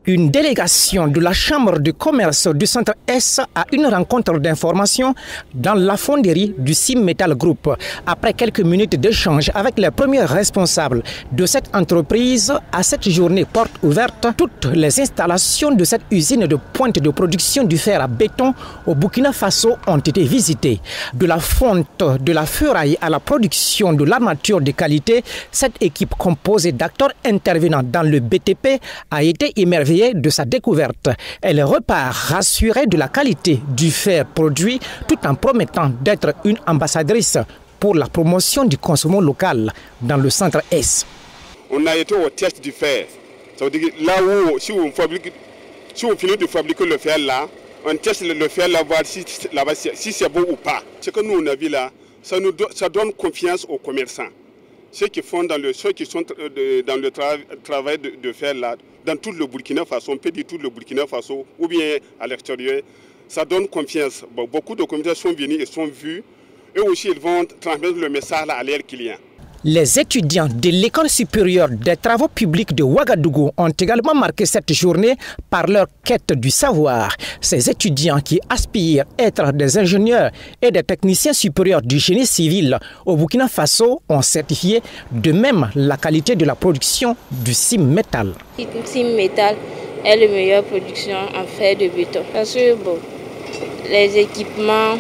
Une délégation de la Chambre de commerce du Centre S a une rencontre d'information dans la fonderie du CIM Metal Group. Après quelques minutes d'échange avec les premiers responsables de cette entreprise, à cette journée porte ouverte, toutes les installations de cette usine de pointe de production du fer à béton au Burkina Faso ont été visitées. De la fonte de la ferraille à la production de l'armature de qualité, cette équipe composée d'acteurs intervenant dans le BTP a été émerveillée de sa découverte. Elle repart rassurée de la qualité du fer produit tout en promettant d'être une ambassadrice pour la promotion du consommation local dans le centre S. On a été au test du fer. Ça veut dire que là où, si on finit de fabriquer le fer là, on teste le fer là, voir si c'est bon ou pas. Ce que nous on a vu là, ça donne confiance aux commerçants. Ceux qui sont dans le travail de fer là, dans tout le Burkina Faso, on peut dire tout le Burkina Faso, ou bien à l'extérieur, ça donne confiance. Bon, beaucoup de commerçants sont venus et sont vus. Eux aussi, ils vont transmettre le message à leurs clients. Les étudiants de l'École supérieure des travaux publics de Ouagadougou ont également marqué cette journée par leur quête du savoir. Ces étudiants qui aspirent à être des ingénieurs et des techniciens supérieurs du génie civil au Burkina Faso ont certifié de même la qualité de la production du CIM Metal. Le CIM Metal est la meilleure production en fer de béton. Parce que les équipements...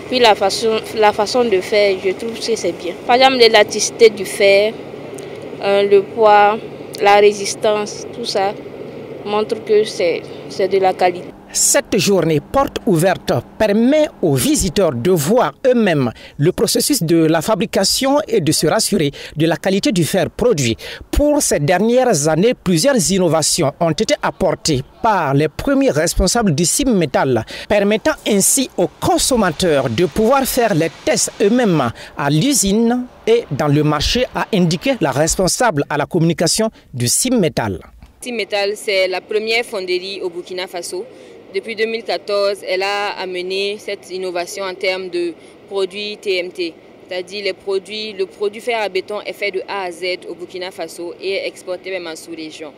Puis la façon de faire, je trouve que c'est bien. Par exemple, l'élasticité du fer, le poids, la résistance, tout ça montre que c'est de la qualité. Cette journée porte ouverte permet aux visiteurs de voir eux-mêmes le processus de la fabrication et de se rassurer de la qualité du fer produit. Pour ces dernières années, plusieurs innovations ont été apportées par les premiers responsables du CIM Metal, permettant ainsi aux consommateurs de pouvoir faire les tests eux-mêmes à l'usine et dans le marché, a indiqué la responsable à la communication du CIM Metal. CIM Metal, c'est la première fonderie au Burkina Faso. Depuis 2014, elle a amené cette innovation en termes de produits TMT, c'est-à-dire le produit fer à béton est fait de A à Z au Burkina Faso et est exporté même en sous-région.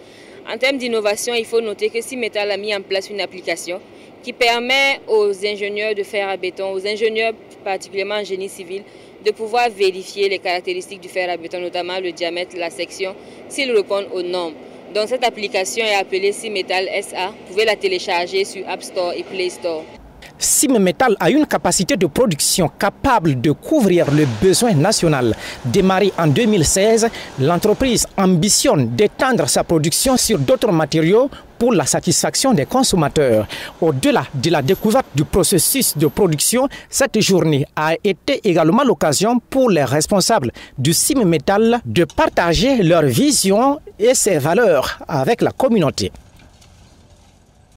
En termes d'innovation, il faut noter que CIM Metal a mis en place une application qui permet aux ingénieurs de fer à béton, aux ingénieurs particulièrement en génie civil, de pouvoir vérifier les caractéristiques du fer à béton, notamment le diamètre, la section, s'ils répondent aux normes. Donc cette application est appelée CIM Metal SA. Vous pouvez la télécharger sur App Store et Play Store. CIM Metal a une capacité de production capable de couvrir le besoin national. Démarrée en 2016, l'entreprise ambitionne d'étendre sa production sur d'autres matériaux pour la satisfaction des consommateurs. Au-delà de la découverte du processus de production, cette journée a été également l'occasion pour les responsables du CIM Metal de partager leur vision et ses valeurs avec la communauté.